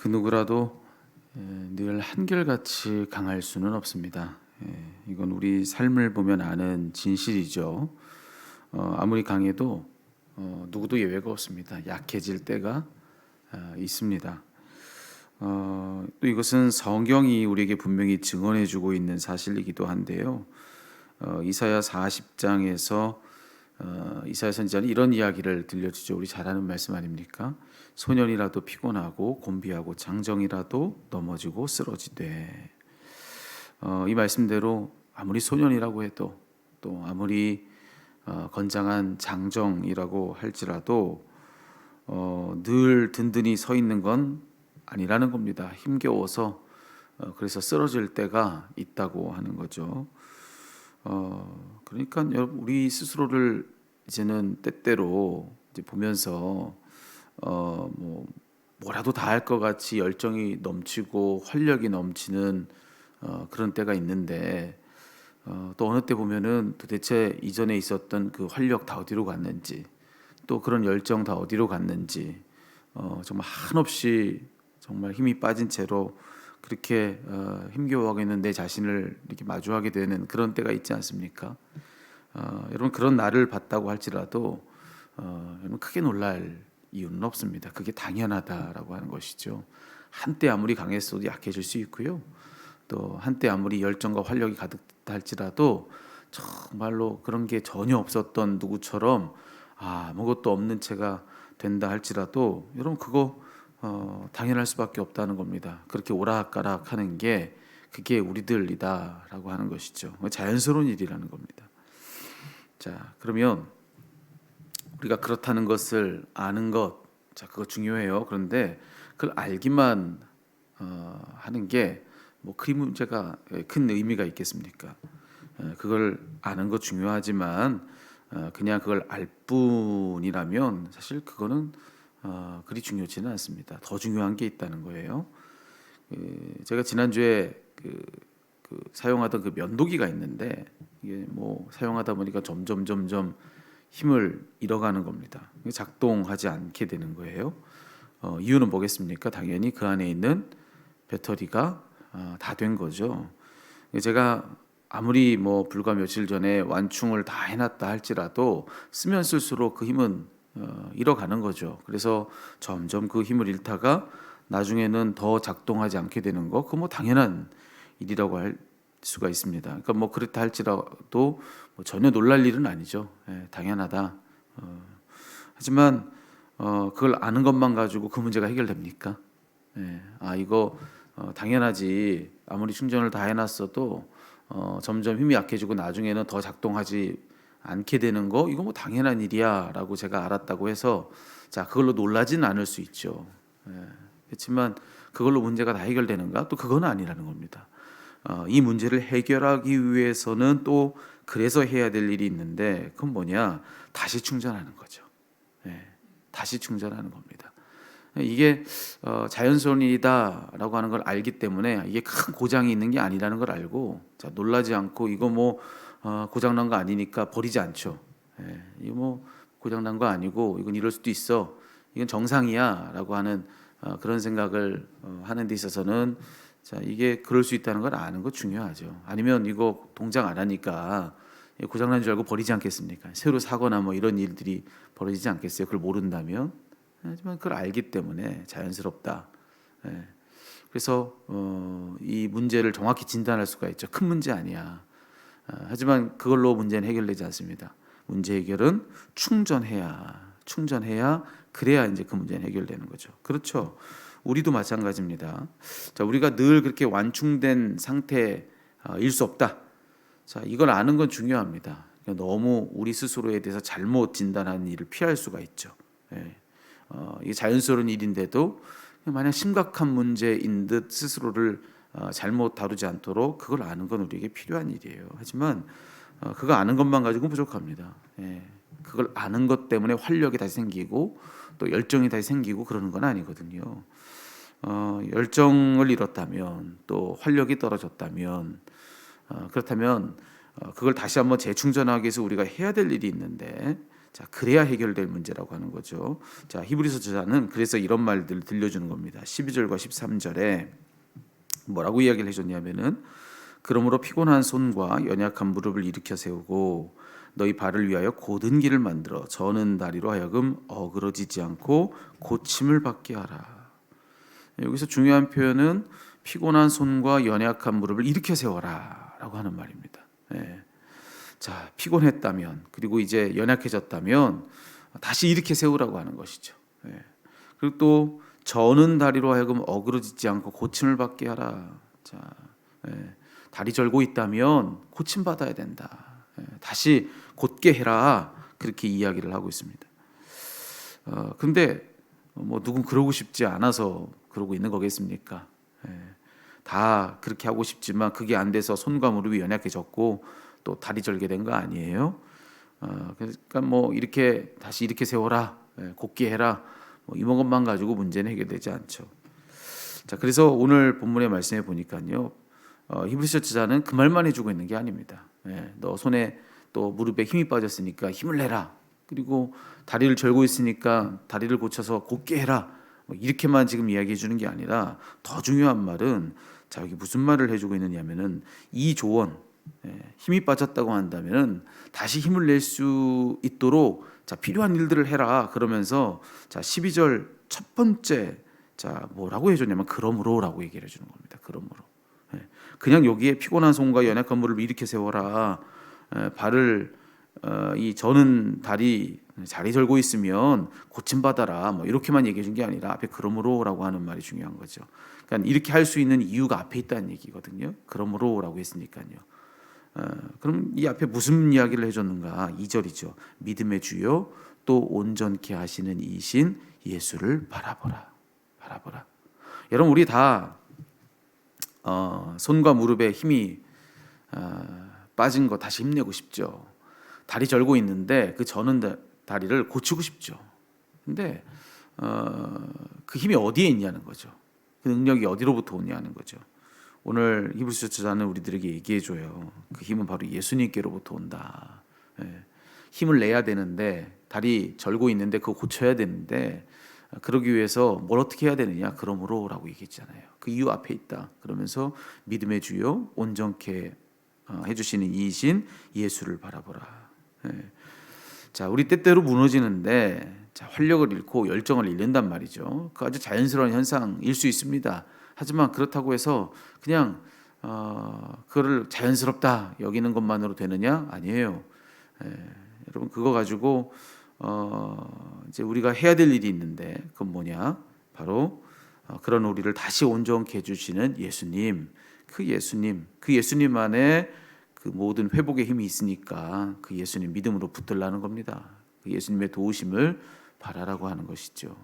그 누구라도 늘 한결같이 강할 수는 없습니다. 이건 우리 삶을 보면 아는 진실이죠. 아무리 강해도 누구도 예외가 없습니다. 약해질 때가 있습니다. 또 이것은 성경이 우리에게 분명히 증언해주고 있는 사실이기도 한데요. 이사야 40장에서 이사야 선지자는 이런 이야기를 들려주죠. 우리 잘 아는 말씀 아닙니까? 소년이라도 피곤하고 곤비하고 장정이라도 넘어지고 쓰러지되. 이 말씀대로 아무리 소년이라고 해도 또 아무리 건장한 장정이라고 할지라도 늘 든든히 서 있는 건 아니라는 겁니다. 힘겨워서 그래서 쓰러질 때가 있다고 하는 거죠. 그러니까 여러분, 우리 스스로를 이제는 때때로 이제 보면서 뭐라도 다 할 것 같이 열정이 넘치고 활력이 넘치는 그런 때가 있는데, 또 어느 때 보면은 도대체 이전에 있었던 그 활력 다 어디로 갔는지, 또 그런 열정 다 어디로 갔는지, 정말 한없이 정말 힘이 빠진 채로 그렇게 힘겨워하고 있는 내 자신을 이렇게 마주하게 되는 그런 때가 있지 않습니까? 여러분, 그런 나를 봤다고 할지라도 여러분 크게 놀랄 이유는 없습니다. 그게 당연하다라고 하는 것이죠. 한때 아무리 강했어도 약해질 수 있고요. 또 한때 아무리 열정과 활력이 가득하다 할지라도 정말로 그런 게 전혀 없었던 누구처럼 아무것도 없는 채가 된다 할지라도 여러분 그거 당연할 수밖에 없다는 겁니다. 그렇게 오락가락 하는 게 그게 우리들이다라고 하는 것이죠. 자연스러운 일이라는 겁니다. 자, 그러면 우리가 그렇다는 것을 아는 것, 자, 그거 중요해요. 그런데 그걸 알기만 하는 게 뭐 그 문제가 큰 의미가 있겠습니까? 그걸 아는 것 중요하지만 그냥 그걸 알 뿐이라면 사실 그거는 그리 중요치는 않습니다. 더 중요한 게 있다는 거예요. 제가 지난주에 사용하던 그 면도기가 있는데 이게 뭐 사용하다 보니까 점점 힘을 잃어가는 겁니다. 작동하지 않게 되는 거예요. 이유는 뭐겠습니까? 당연히 그 안에 있는 배터리가 다 된 거죠. 제가 아무리 뭐 불과 며칠 전에 완충을 다 해놨다 할지라도 쓰면 쓸수록 그 힘은 잃어가는 거죠. 그래서 점점 그 힘을 잃다가 나중에는 더 작동하지 않게 되는 거, 그거 뭐 당연한 일이라고 할 수가 있습니다. 그러니까 뭐 그렇다 할지라도 뭐 전혀 놀랄 일은 아니죠. 당연하다. 하지만 그걸 아는 것만 가지고 그 문제가 해결됩니까? 이거 당연하지. 아무리 충전을 다 해놨어도 점점 힘이 약해지고 나중에는 더 작동하지 않게 되는 거, 이거 뭐 당연한 일이야라고 제가 알았다고 해서 자 그걸로 놀라지는 않을 수 있죠. 그렇지만 그걸로 문제가 다 해결되는가? 또 그건 아니라는 겁니다. 이 문제를 해결하기 위해서는 또 그래서 해야 될 일이 있는데 그건 뭐냐? 다시 충전하는 거죠. 다시 충전하는 겁니다. 이게 자연스러운 일이다라고 하는 걸 알기 때문에 이게 큰 고장이 있는 게 아니라는 걸 알고 자 놀라지 않고 이거 뭐 고장난 거 아니니까 버리지 않죠. 이거 뭐 고장난 거 아니고 이건 이럴 수도 있어. 이건 정상이야라고 하는 그런 생각을 하는 데 있어서는 자 이게 그럴 수 있다는 걸 아는 거 중요하죠. 아니면 이거 동작 안 하니까 고장난 줄 알고 버리지 않겠습니까? 새로 사거나 뭐 이런 일들이 벌어지지 않겠어요? 그걸 모른다면. 하지만 그걸 알기 때문에 자연스럽다. 그래서 이 문제를 정확히 진단할 수가 있죠. 큰 문제 아니야. 하지만 그걸로 문제는 해결되지 않습니다. 문제 해결은 충전해야 그래야 이제 그 문제는 해결되는 거죠. 그렇죠. 우리도 마찬가지입니다. 자, 우리가 늘 그렇게 완충된 상태일 수 없다. 자, 이걸 아는 건 중요합니다. 너무 우리 스스로에 대해서 잘못 진단하는 일을 피할 수가 있죠. 이게 자연스러운 일인데도 만약 심각한 문제인 듯 스스로를 잘못 다루지 않도록 그걸 아는 건 우리에게 필요한 일이에요. 하지만 그거 아는 것만 가지고 부족합니다. 그걸 아는 것 때문에 활력이 다시 생기고 또 열정이 다시 생기고 그러는 건 아니거든요. 열정을 잃었다면 또 활력이 떨어졌다면 그렇다면 그걸 다시 한번 재충전하기 위해서 우리가 해야 될 일이 있는데 자, 그래야 해결될 문제라고 하는 거죠. 자, 히브리서 저자는 그래서 이런 말들을 들려주는 겁니다. 12절과 13절에 뭐라고 이야기를 해줬냐면은 그러므로 피곤한 손과 연약한 무릎을 일으켜 세우고 너희 발을 위하여 곧은 길을 만들어 저는 다리로 하여금 어그러지지 않고 고침을 받게 하라. 여기서 중요한 표현은 피곤한 손과 연약한 무릎을 일으켜 세워라라고 하는 말입니다. 예. 자, 피곤했다면 그리고 이제 연약해졌다면 다시 일으켜 세우라고 하는 것이죠. 예. 그리고 또 저는 다리로 하여금 어그러지지 않고 고침을 받게 하라. 자, 예. 다리 절고 있다면 고침 받아야 된다. 예. 다시 곧게 해라. 그렇게 이야기를 하고 있습니다. 근데 뭐 누군 그러고 싶지 않아서 그러고 있는 거겠습니까? 예. 다 그렇게 하고 싶지만 그게 안 돼서 손과 무릎이 연약해졌고 또 다리 절게 된 거 아니에요? 그러니까 뭐 이렇게 다시 이렇게 세워라, 곧게 해라, 뭐 이런 것만 가지고 문제는 해결되지 않죠. 자, 그래서 오늘 본문의 말씀에 보니까요, 히브리서 저자는 그 말만 해주고 있는 게 아닙니다. 너 손에 또 무릎에 힘이 빠졌으니까 힘을 내라. 그리고 다리를 절고 있으니까 다리를 고쳐서 곧게 해라. 뭐 이렇게만 지금 이야기해 주는 게 아니라 더 중요한 말은 자, 여기 무슨 말을 해주고 있느냐면은 이 조언, 힘이 빠졌다고 한다면은 다시 힘을 낼 수 있도록 자, 필요한 일들을 해라. 그러면서 자, 12절 첫 번째 자, 뭐라고 해줬냐면 그러므로라고 얘기를 해주는 겁니다. 그러므로. 그냥 여기에 피곤한 손과 연약한 무릎을 일으켜 세워라. 발을 이 저는 다리 절고 있으면 고침 받아라. 뭐 이렇게만 얘기해 준 게 아니라 앞에 그러므로라고 하는 말이 중요한 거죠. 그러니까 이렇게 할 수 있는 이유가 앞에 있다는 얘기거든요. 그러므로라고 했으니까요. 그럼 이 앞에 무슨 이야기를 해줬는가? 2절이죠. 믿음의 주요 또 온전케 하시는 이신 예수를 바라보라. 바라보라. 여러분 우리 다 손과 무릎에 힘이 빠진 거 다시 힘내고 싶죠. 다리 절고 있는데 그 저는 다리를 고치고 싶죠. 근데 그 힘이 어디에 있냐는 거죠. 그 능력이 어디로부터 오냐는 거죠. 오늘 히브리서 저자는 우리들에게 얘기해 줘요. 그 힘은 바로 예수님께로부터 온다. 힘을 내야 되는데 다리 절고 있는데 그거 고쳐야 되는데 그러기 위해서 뭘 어떻게 해야 되느냐? 그러므로라고 얘기했잖아요. 그 이유 앞에 있다. 그러면서 믿음의 주요 온전케 해주시는 이이신 예수를 바라보라. 자, 우리 때때로 무너지는데 자, 활력을 잃고 열정을 잃는단 말이죠. 그 아주 자연스러운 현상일 수 있습니다. 하지만 그렇다고 해서 그냥 그거를 자연스럽다 여기는 것만으로 되느냐? 아니에요. 여러분 그거 가지고 이제 우리가 해야 될 일이 있는데 그건 뭐냐? 바로 그런 우리를 다시 온전케 해주시는 예수님, 그 예수님 안에 그 모든 회복의 힘이 있으니까 그 예수님 믿음으로 붙들라는 겁니다. 그 예수님의 도우심을 바라라고 하는 것이죠.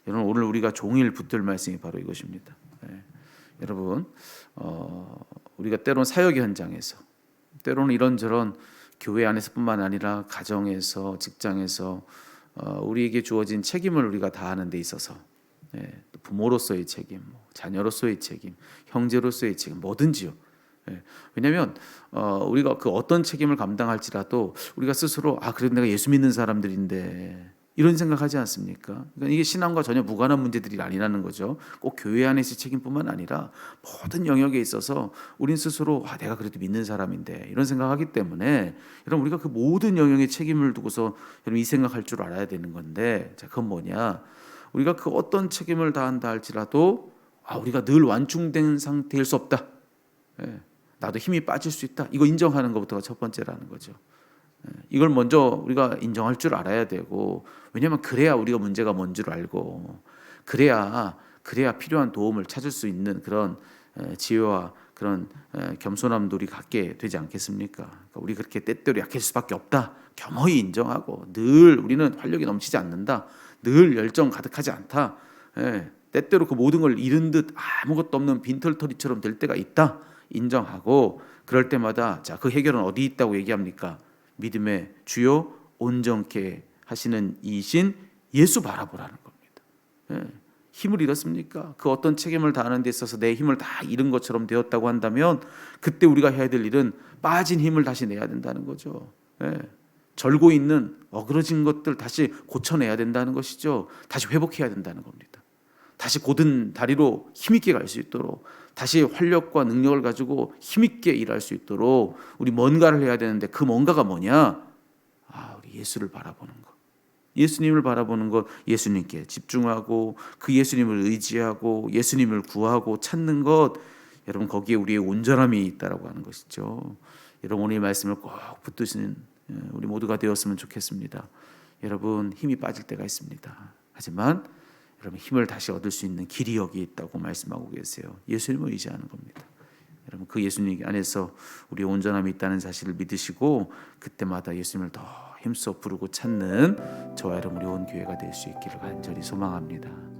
여러분 오늘 우리가 종일 붙들 말씀이 바로 이것입니다. 여러분 우리가 때로는 사역 현장에서 때로는 이런저런 교회 안에서뿐만 아니라 가정에서 직장에서 우리에게 주어진 책임을 우리가 다하는 데 있어서 부모로서의 책임, 자녀로서의 책임, 형제로서의 책임 뭐든지요. 왜냐하면 우리가 그 어떤 책임을 감당할지라도 우리가 스스로 그래도 내가 예수 믿는 사람들인데 이런 생각하지 않습니까? 그러니까 이게 신앙과 전혀 무관한 문제들이 아니라는 거죠. 꼭 교회 안에서의 책임뿐만 아니라 모든 영역에 있어서 우린 스스로 내가 그래도 믿는 사람인데 이런 생각하기 때문에 여러분 우리가 그 모든 영역의 책임을 두고서 여러분 이 생각할 줄 알아야 되는 건데 자, 그건 뭐냐? 우리가 그 어떤 책임을 다한다 할지라도 우리가 늘 완충된 상태일 수 없다. 나도 힘이 빠질 수 있다. 이거 인정하는 것부터가 첫 번째라는 거죠. 이걸 먼저 우리가 인정할 줄 알아야 되고 왜냐하면 그래야 우리가 문제가 뭔 줄 알고 그래야 필요한 도움을 찾을 수 있는 그런 지혜와 그런 겸손함도 우리 갖게 되지 않겠습니까? 그러니까 우리 그렇게 때때로 약해질 수밖에 없다. 겸허히 인정하고 늘 우리는 활력이 넘치지 않는다. 늘 열정 가득하지 않다. 때때로 그 모든 걸 잃은 듯 아무것도 없는 빈털터리처럼 될 때가 있다. 인정하고 그럴 때마다 자, 그 해결은 어디 있다고 얘기합니까? 믿음의 주요 온전케 하시는 이신 예수 바라보라는 겁니다. 힘을 잃었습니까? 그 어떤 책임을 다하는 데 있어서 내 힘을 다 잃은 것처럼 되었다고 한다면 그때 우리가 해야 될 일은 빠진 힘을 다시 내야 된다는 거죠. 절고 있는 어그러진 것들 다시 고쳐내야 된다는 것이죠. 다시 회복해야 된다는 겁니다. 다시 곧은 다리로 힘있게 갈 수 있도록, 다시 활력과 능력을 가지고 힘있게 일할 수 있도록 우리 뭔가를 해야 되는데, 그 뭔가가 뭐냐? 우리 예수를 바라보는 것, 예수님을 바라보는 것, 예수님께 집중하고 그 예수님을 의지하고 예수님을 구하고 찾는 것, 여러분 거기에 우리의 온전함이 있다라고 하는 것이죠. 여러분 오늘 이 말씀을 꼭 붙드시는 우리 모두가 되었으면 좋겠습니다. 여러분 힘이 빠질 때가 있습니다. 하지만 여러분 힘을 다시 얻을 수 있는 길이 여기 있다고 말씀하고 계세요. 예수님을 의지하는 겁니다. 여러분 그 예수님 안에서 우리 온전함이 있다는 사실을 믿으시고 그때마다 예수님을 더 힘써 부르고 찾는 저와 여러분 우리 온 교회가 될 수 있기를 간절히 소망합니다.